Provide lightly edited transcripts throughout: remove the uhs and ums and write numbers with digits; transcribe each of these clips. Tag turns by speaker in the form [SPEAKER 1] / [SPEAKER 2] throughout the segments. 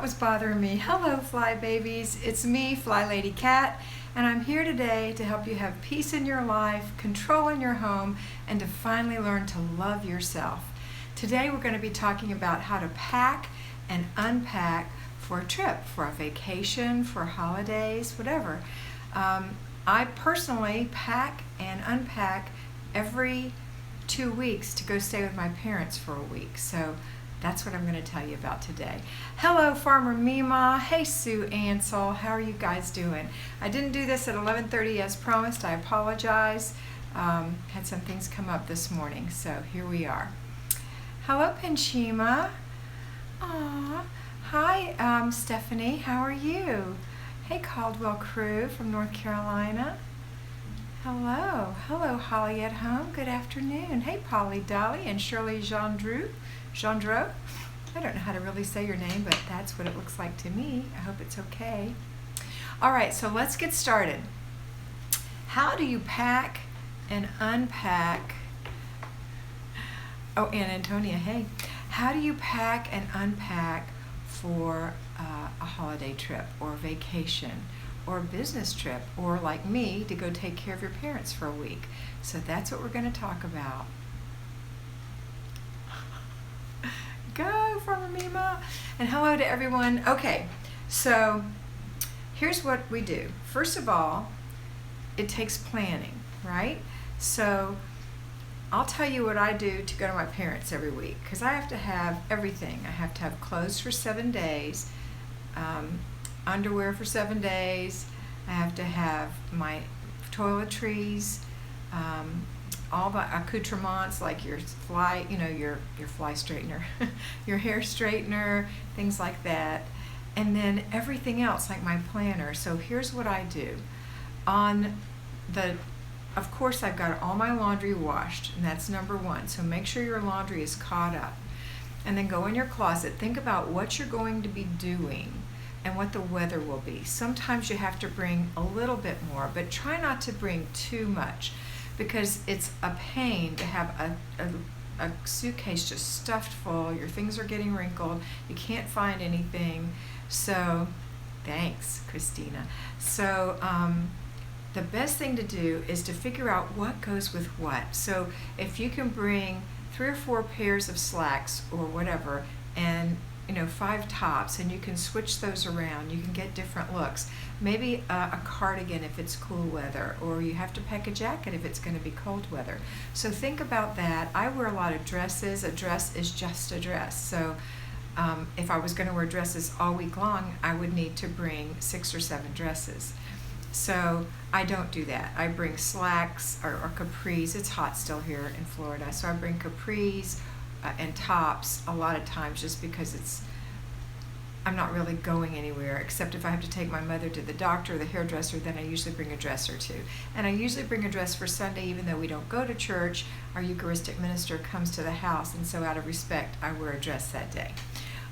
[SPEAKER 1] that was bothering me. Hello, Fly Babies. It's me, Flylady Kat, and I'm here today to help you have peace in your life, control in your home, and to finally learn to love yourself. Today we're going to be talking about how to pack and unpack for a trip, for a vacation, for holidays, whatever. I personally pack and unpack every 2 weeks to go stay with my parents for a week. So that's what I'm going to tell you about today. Hello, Farmer Mima. Hey, Sue Ansel. How are you guys doing? I didn't do this at 11:30 as promised. I apologize. Had some things come up this morning, so here we are. Hello, Penchima. Aw. Hi, Stephanie. How are you? Hey, Caldwell Crew from North Carolina. Hello. Hello, Holly at home. Good afternoon. Hey, Polly Dolly and Shirley Gendreau. I don't know how to really say your name, but that's what it looks like to me. I hope it's okay. All right, so let's get started. How do you pack and unpack? Oh, and Antonia, hey. How do you pack and unpack for a holiday trip or vacation or a business trip, or like me, to go take care of your parents for a week? So that's what we're going to talk about. Go, Farmer Mima. And hello to everyone. Okay, so here's what we do. First of all, it takes planning, right? So I'll tell you what I do to go to my parents every week, because I have to have everything. I have to have clothes for 7 days, underwear for 7 days. I have to have my toiletries, all the accoutrements like your fly, your fly straightener, your hair straightener, things like that, and then everything else like my planner. So here's what I do. Of course, I've got all my laundry washed, and that's number one. So make sure your laundry is caught up, and then go in your closet. Think about what you're going to be doing and what the weather will be. Sometimes you have to bring a little bit more, but try not to bring too much, because it's a pain to have a suitcase just stuffed full. Your things are getting wrinkled. You can't find anything. So, thanks, Christina. So, the best thing to do is to figure out what goes with what. So, if you can bring 3 or 4 pairs of slacks or whatever, and 5 tops, and you can switch those around. You can get different looks. Maybe a cardigan if it's cool weather, or you have to pack a jacket if it's going to be cold weather. So think about that. I wear a lot of dresses. A dress is just a dress. So if I was going to wear dresses all week long, I would need to bring 6 or 7 dresses. So I don't do that. I bring slacks or capris. It's hot still here in Florida, so I bring capris and tops a lot of times, just because I'm not really going anywhere, except if I have to take my mother to the doctor or the hairdresser. Then I usually bring a dress or two. And I usually bring a dress for Sunday, even though we don't go to church. Our Eucharistic minister comes to the house, and so out of respect, I wear a dress that day.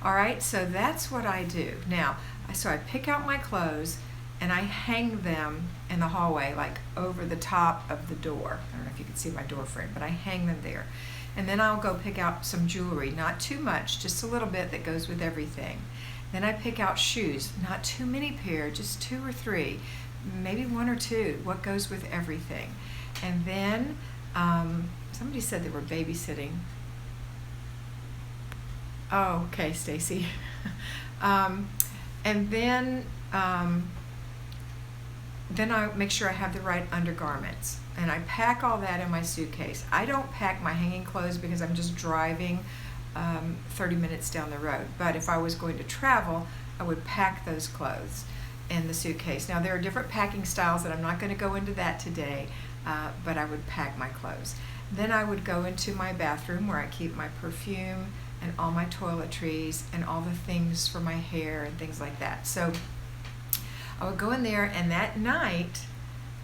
[SPEAKER 1] All right, so that's what I do. Now, so I pick out my clothes, and I hang them in the hallway, like over the top of the door. I don't know if you can see my door frame, but I hang them there. And then I'll go pick out some jewelry, not too much, just a little bit that goes with everything. Then I pick out shoes, not too many pair, just 2 or 3, maybe 1 or 2, what goes with everything. And then somebody said they were babysitting. Oh, okay, Stacy. And then I make sure I have the right undergarments, and I pack all that in my suitcase. I don't pack my hanging clothes because I'm just driving 30 minutes down the road. But if I was going to travel, I would pack those clothes in the suitcase. Now, there are different packing styles, and I'm not going to go into that today, but I would pack my clothes. Then I would go into my bathroom, where I keep my perfume and all my toiletries and all the things for my hair and things like that. So I would go in there, and that night,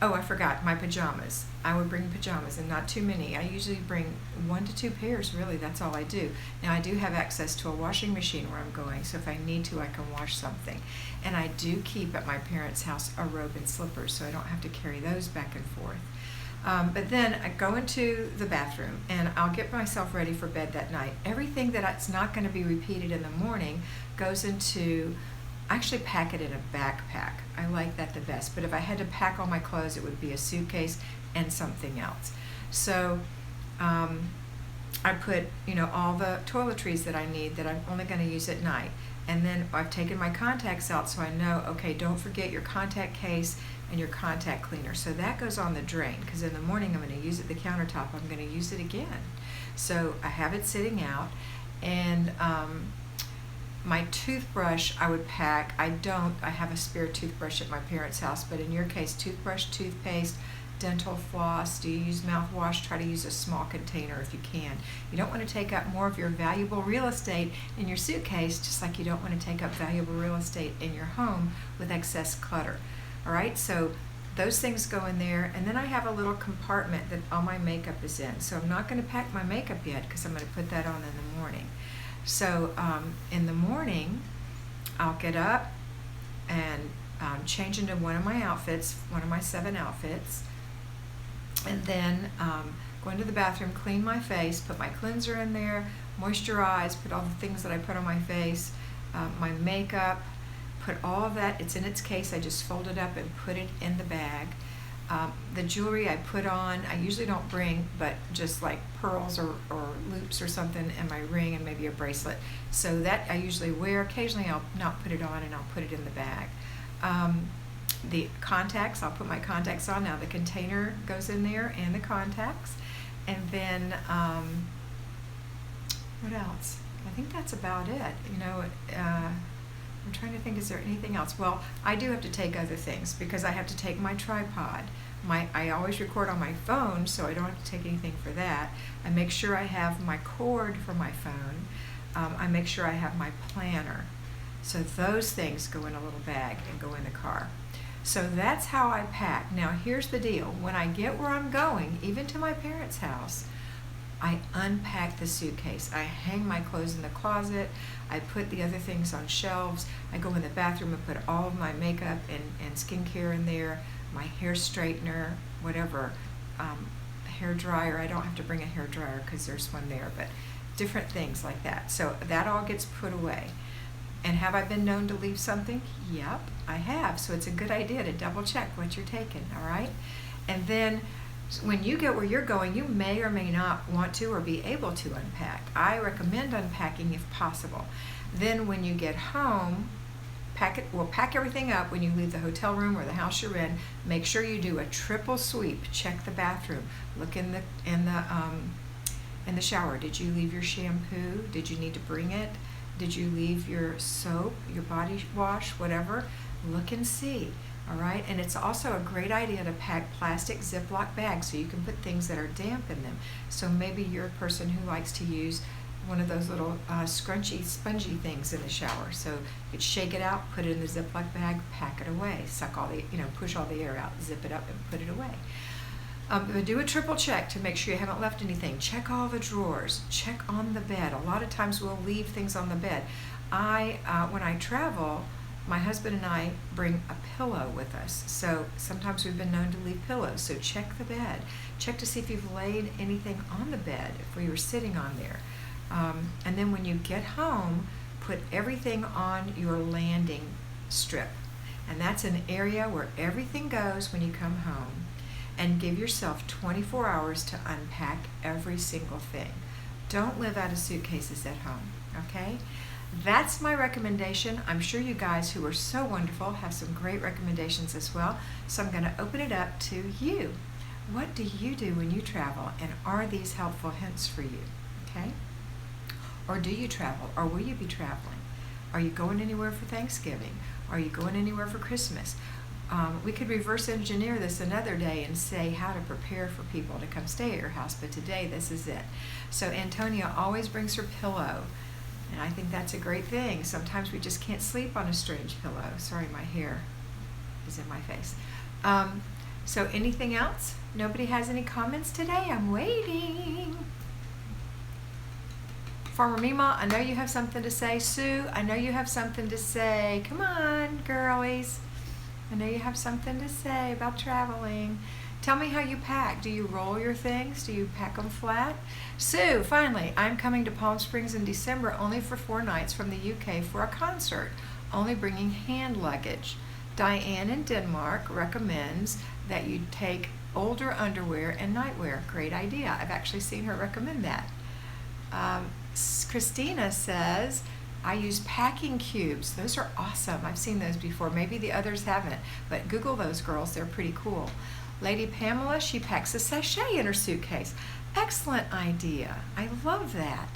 [SPEAKER 1] oh, I forgot, my pajamas. I would bring pajamas, and not too many. I usually bring 1 to 2 pairs, really. That's all I do. Now, I do have access to a washing machine where I'm going, so if I need to, I can wash something. And I do keep at my parents' house a robe and slippers, so I don't have to carry those back and forth. But then I go into the bathroom and I'll get myself ready for bed that night. Everything that's not going to be repeated in the morning goes into, I actually pack it in a backpack. I like that the best. But if I had to pack all my clothes, it would be a suitcase and something else. So I put, all the toiletries that I need that I'm only going to use at night. And then I've taken my contacts out so I know, okay, don't forget your contact case and your contact cleaner. So that goes on the drain, because in the morning I'm going to use it at the countertop. I'm going to use it again. So I have it sitting out. And my toothbrush I would pack. I have a spare toothbrush at my parents' house, but in your case, toothbrush, toothpaste, dental floss. Do you use mouthwash? Try to use a small container if you can. You don't want to take up more of your valuable real estate in your suitcase, just like you don't want to take up valuable real estate in your home with excess clutter. All right, so those things go in there, and then I have a little compartment that all my makeup is in. So I'm not going to pack my makeup yet because I'm going to put that on in the morning. So in the morning, I'll get up and change into one of my outfits, one of my 7 outfits, and then go into the bathroom, clean my face, put my cleanser in there, moisturize, put all the things that I put on my face, my makeup, put all of that. It's in its case. I just fold it up and put it in the bag. The jewelry I put on, I usually don't bring, but just like pearls or loops or something, and my ring and maybe a bracelet. So that I usually wear. Occasionally I'll not put it on and I'll put it in the bag. The contacts, I'll put my contacts on. Now the container goes in there and the contacts. And then, what else? I think that's about it. I'm trying to think, is there anything else? Well, I do have to take other things because I have to take my tripod. I always record on my phone, so I don't have to take anything for that. I make sure I have my cord for my phone. I make sure I have my planner. So those things go in a little bag and go in the car. So that's how I pack. Now here's the deal. When I get where I'm going, even to my parents' house, I unpack the suitcase. I hang my clothes in the closet. I put the other things on shelves. I go in the bathroom and put all of my makeup and skincare in there, my hair straightener, whatever, hair dryer. I don't have to bring a hair dryer because there's one there, but different things like that. So that all gets put away. And have I been known to leave something? Yep, I have. So it's a good idea to double check what you're taking, all right? And then when you get where you're going, you may or may not want to or be able to unpack. I recommend unpacking if possible. Then when you get home, pack everything up when you leave the hotel room or the house you're in. Make sure you do a triple sweep. Check the bathroom. Look in the shower. Did you leave your shampoo? Did you need to bring it? Did you leave your soap, your body wash, whatever? Look and see. All right, and it's also a great idea to pack plastic Ziploc bags so you can put things that are damp in them. So maybe you're a person who likes to use one of those little scrunchy, spongy things in the shower. So you could shake it out, put it in the Ziploc bag, pack it away, suck all the, push all the air out, zip it up, and put it away. But do a triple check to make sure you haven't left anything. Check all the drawers. Check on the bed. A lot of times we'll leave things on the bed. When I travel, my husband and I bring a pillow with us. So sometimes we've been known to leave pillows. So check the bed. Check to see if you've laid anything on the bed, if we were sitting on there. And then when you get home, put everything on your landing strip. And that's an area where everything goes when you come home. And give yourself 24 hours to unpack every single thing. Don't live out of suitcases at home, okay? That's my recommendation. I'm sure you guys who are so wonderful have some great recommendations as well. So I'm going to open it up to you. What do you do when you travel? And are these helpful hints for you, okay? Or do you travel? Or will you be traveling? Are you going anywhere for Thanksgiving? Are you going anywhere for Christmas? We could reverse engineer this another day and say how to prepare for people to come stay at your house, but today this is it. So Antonia always brings her pillow, and I think that's a great thing. Sometimes we just can't sleep on a strange pillow. Sorry, my hair is in my face. So anything else? Nobody has any comments today? I'm waiting. Farmer Mima, I know you have something to say. Sue, I know you have something to say. Come on, girlies. I know you have something to say about traveling. Tell me how you pack. Do you roll your things? Do you pack them flat? Sue, finally, I'm coming to Palm Springs in December only for 4 nights from the UK for a concert, only bringing hand luggage. Diane in Denmark recommends that you take older underwear and nightwear. Great idea. I've actually seen her recommend that. Christina says, I use packing cubes. Those are awesome. I've seen those before. Maybe the others haven't, but Google those girls. They're pretty cool. Lady Pamela, she packs a sachet in her suitcase. Excellent idea. I love that.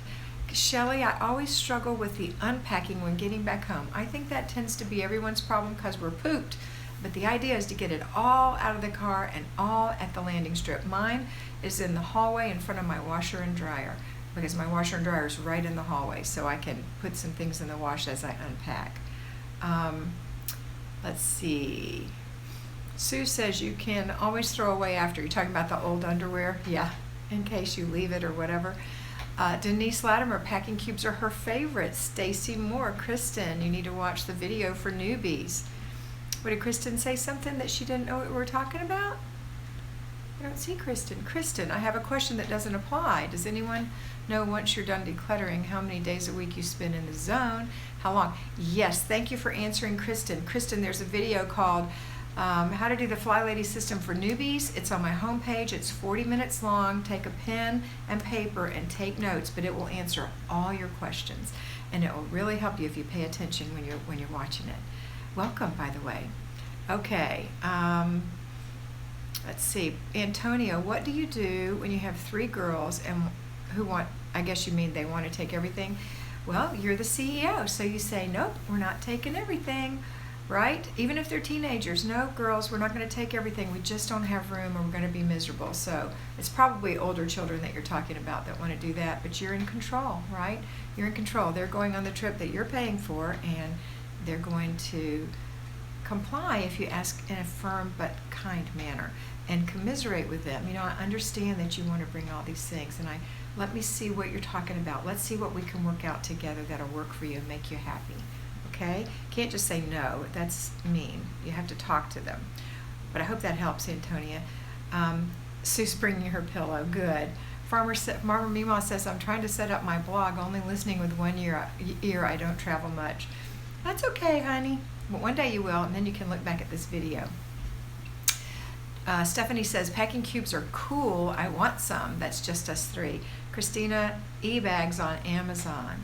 [SPEAKER 1] Shelley, I always struggle with the unpacking when getting back home. I think that tends to be everyone's problem because we're pooped. But the idea is to get it all out of the car and all at the landing strip. Mine is in the hallway in front of my washer and dryer because my washer and dryer is right in the hallway, so I can put some things in the wash as I unpack. Let's see. Sue says you can always throw away after. You're talking about the old underwear? Yeah, in case you leave it or whatever. Denise Latimer, packing cubes are her favorite. Stacy Moore, Kristen, you need to watch the video for newbies. What did Kristen say? Something that she didn't know what we were talking about? I don't see Kristen. Kristen, I have a question that doesn't apply. Does anyone know once you're done decluttering how many days a week you spend in the zone? How long? Yes, thank you for answering, Kristen. Kristen, there's a video called How to Do the Flylady System for Newbies. It's on my homepage. It's 40 minutes long. Take a pen and paper and take notes, but it will answer all your questions, and it will really help you if you pay attention when you're watching it. Welcome, by the way. Okay, let's see. Antonia, what do you do when you have 3 girls and who want, I guess you mean they want to take everything? Well, you're the CEO, so you say, nope, we're not taking everything, right? Even if they're teenagers, no, girls, we're not going to take everything. We just don't have room or we're going to be miserable. So it's probably older children that you're talking about that want to do that, but you're in control, right? You're in control. They're going on the trip that you're paying for, and they're going to comply if you ask in a firm but kind manner and commiserate with them. You know, I understand that you want to bring all these things, and let me see what you're talking about. Let's see what we can work out together that'll work for you and make you happy. Okay? Can't just say no. That's mean. You have to talk to them. But I hope that helps, Antonia. Sue's bringing her pillow. Good. Farmer Meemaw says, I'm trying to set up my blog, only listening with one ear. I don't travel much. That's okay, honey. But one day you will, and then you can look back at this video. Stephanie says, packing cubes are cool. I want some. That's just us 3. Christina, e-bags on Amazon.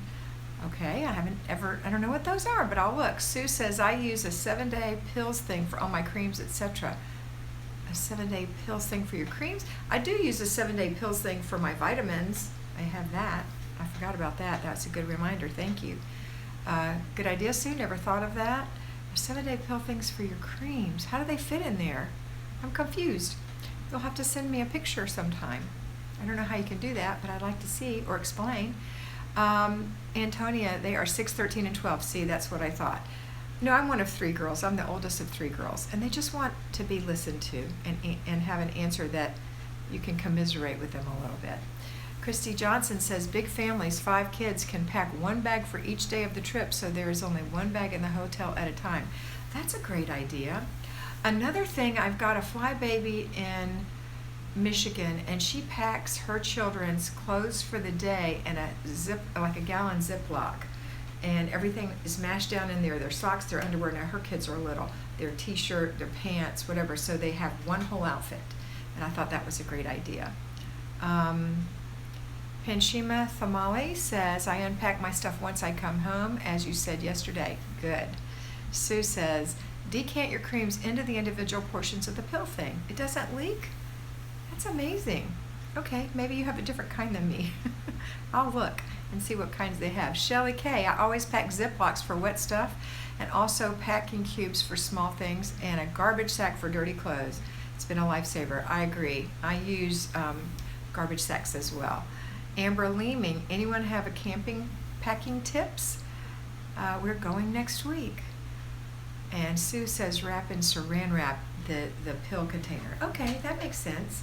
[SPEAKER 1] Okay, I don't know what those are, but I'll look. Sue says, I use a 7-day pills thing for all my creams, etc. A 7-day pills thing for your creams? I do use a 7-day pills thing for my vitamins. I have that. I forgot about that. That's a good reminder. Thank you. Good idea, Sue. Never thought of that. 7-day pill things for your creams. How do they fit in there? I'm confused. You'll have to send me a picture sometime. I don't know how you can do that, but I'd like to see or explain. Antonia, they are 6, 13, and 12. See, that's what I thought. No, I'm one of 3 girls. I'm the oldest of 3 girls, and they just want to be listened to and have an answer that you can commiserate with them a little bit. Christy Johnson says, big families, 5 kids, can pack 1 bag for each day of the trip, so there is only 1 bag in the hotel at a time. That's a great idea. Another thing, I've got a fly baby in Michigan, and she packs her children's clothes for the day in like a gallon Ziploc, and everything is mashed down in there. Their socks, their underwear. Now her kids are little. Their t-shirt, their pants, whatever. So they have one whole outfit, and I thought that was a great idea. Panshima Thamali says, I unpack my stuff once I come home, as you said yesterday. Good. Sue says, decant your creams into the individual portions of the pill thing. It doesn't leak? That's amazing. Okay, maybe you have a different kind than me. I'll look and see what kinds they have. Shelley K, I always pack Ziplocs for wet stuff, and also packing cubes for small things, and a garbage sack for dirty clothes. It's been a lifesaver. I agree. I use garbage sacks as well. Amber Leeming, anyone have a camping packing tips? We're going next week. And Sue says wrap in saran wrap the pill container. Okay, that makes sense.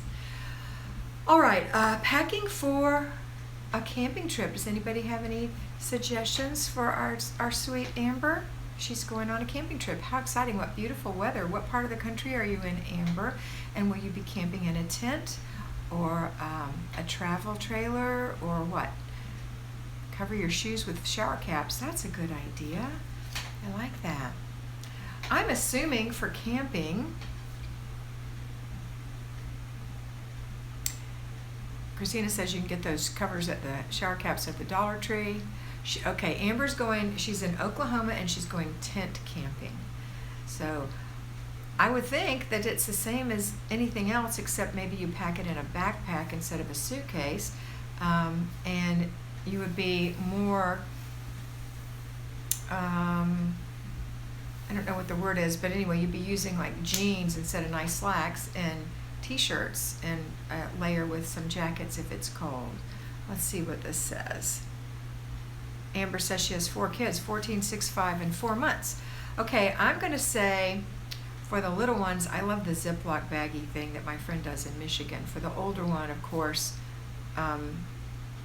[SPEAKER 1] All right, packing for a camping trip. Does anybody have any suggestions for our sweet Amber? she's going on a camping trip. How exciting. What beautiful weather. What part of the country are you in, Amber? And will you be camping in a tent or a travel trailer or what? Cover your shoes with shower caps. That's a good idea. I like that. I'm assuming for camping, Christina says you can get those covers at the shower caps at the Dollar Tree. Okay, Amber's going, she's in Oklahoma and she's going tent camping. So I would think that it's the same as anything else, except maybe you pack it in a backpack instead of a suitcase, and you would be more, I don't know what the word is, but anyway, you'd be using like jeans instead of nice slacks and t-shirts and layer with some jackets if it's cold. Let's see what this says. Amber says she has 4 kids, 14, 6, 5, and 4 months. Okay, I'm going to say for the little ones, I love the Ziploc baggie thing that my friend does in Michigan. For the older one, of course,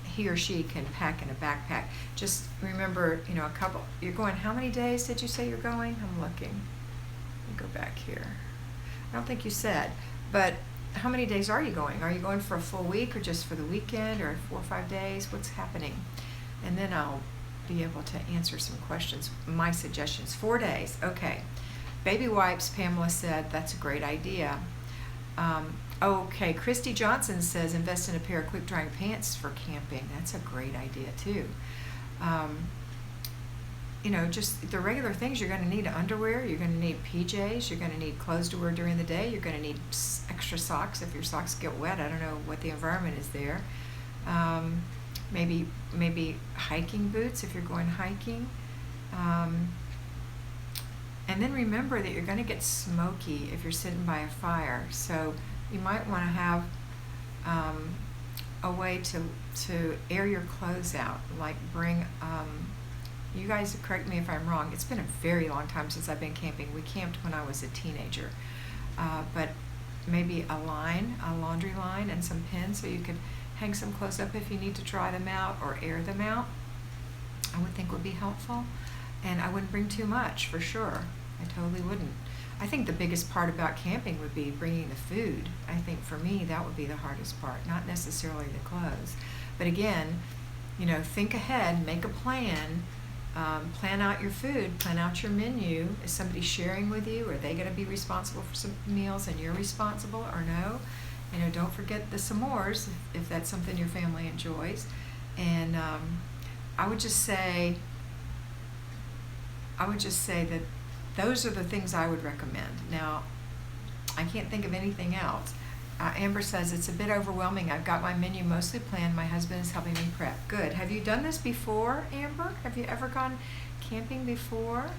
[SPEAKER 1] he or she can pack in a backpack. Just remember, a couple, you're going, how many days did you say you're going? I'm looking. Let me go back here. I don't think you said, but how many days are you going? Are you going for a full week or just for the weekend or 4 or 5 days? What's happening? And then I'll be able to answer some questions. My suggestions, 4 days. Okay. Baby wipes, Pamela said, that's a great idea. Okay, Christy Johnson says invest in a pair of quick drying pants for camping. That's a great idea too. Just the regular things you're going to need: underwear, you're going to need PJs, you're going to need clothes to wear during the day, you're going to need extra socks if your socks get wet. I don't know what the environment is there. Maybe hiking boots if you're going hiking. And then remember that you're going to get smoky if you're sitting by a fire. So you might want to have a way to air your clothes out. Like bring, you guys correct me if I'm wrong, it's been a very long time since I've been camping. We camped when I was a teenager. But maybe a laundry line and some pins so you could hang some clothes up if you need to dry them out or air them out, I would think would be helpful. And I wouldn't bring too much, for sure. I totally wouldn't. I think the biggest part about camping would be bringing the food. I think for me that would be the hardest part, not necessarily the clothes. But again, think ahead, make a plan, plan out your food, plan out your menu. Is somebody sharing with you? Are they going to be responsible for some meals and you're responsible or no? Don't forget the s'mores if that's something your family enjoys. And I would just say that those are the things I would recommend. Now, I can't think of anything else. Amber says, it's a bit overwhelming. I've got my menu mostly planned. My husband is helping me prep. Good. Have you done this before, Amber? Have you ever gone camping before?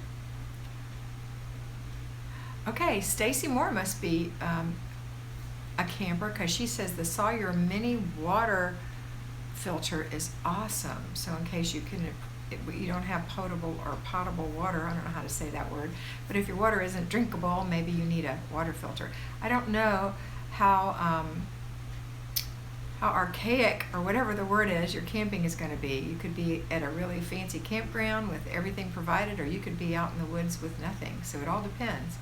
[SPEAKER 1] Okay, Stacy Moore must be a camper because she says the Sawyer mini water filter is awesome. So in case you don't have potable water, I don't know how to say that word, but if your water isn't drinkable, maybe you need a water filter. I don't know how archaic or whatever the word is your camping is going to be. You could be at a really fancy campground with everything provided, or you could be out in the woods with nothing. So it all depends.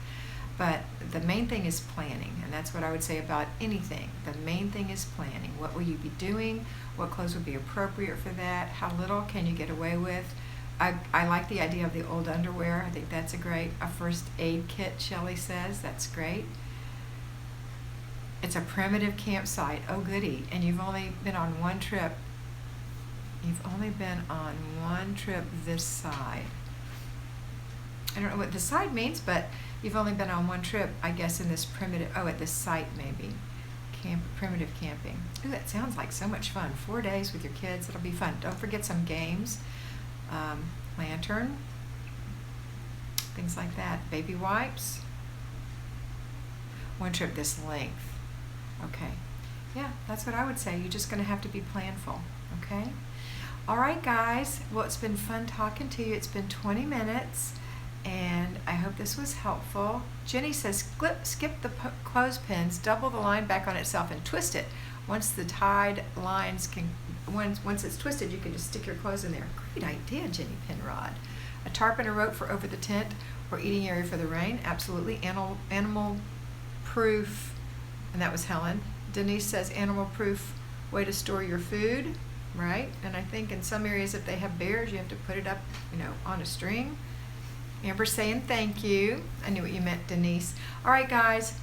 [SPEAKER 1] But the main thing is planning, and that's what I would say about anything. The main thing is planning. What will you be doing? What clothes would be appropriate for that? How little can you get away with? I like the idea of the old underwear. I think that's a first aid kit, Shelley says. That's great. It's a primitive campsite. Oh, goody. And you've only been on one trip. You've only been on one trip this side. I don't know what this side means, but you've only been on one trip, I guess, in this primitive, at this site maybe. Primitive camping. Ooh, that sounds like so much fun. 4 days with your kids, it'll be fun. Don't forget some games, lantern, things like that. Baby wipes. One trip this length. Okay. Yeah, that's what I would say. You're just going to have to be planful. Okay? All right, guys. Well, it's been fun talking to you. It's been 20 minutes. And I hope this was helpful. Jenny says, skip the clothespins, double the line back on itself, and twist it. Once the tied lines once it's twisted, you can just stick your clothes in there. Great idea, Jenny Penrod. A tarp and a rope for over the tent or eating area for the rain. Absolutely. Animal proof, and that was Helen. Denise says animal proof way to store your food, right? And I think in some areas if they have bears, you have to put it up, on a string. Amber's saying thank you. I knew what you meant, Denise. All right, guys.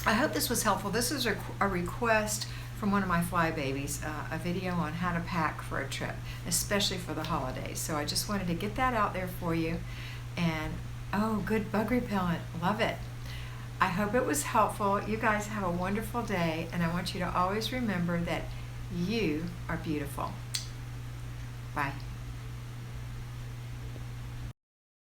[SPEAKER 1] I hope this was helpful. This is a request from one of my fly babies, a video on how to pack for a trip, especially for the holidays. So I just wanted to get that out there for you. And, oh, good bug repellent. Love it. I hope it was helpful. You guys have a wonderful day, and I want you to always remember that you are beautiful. Bye.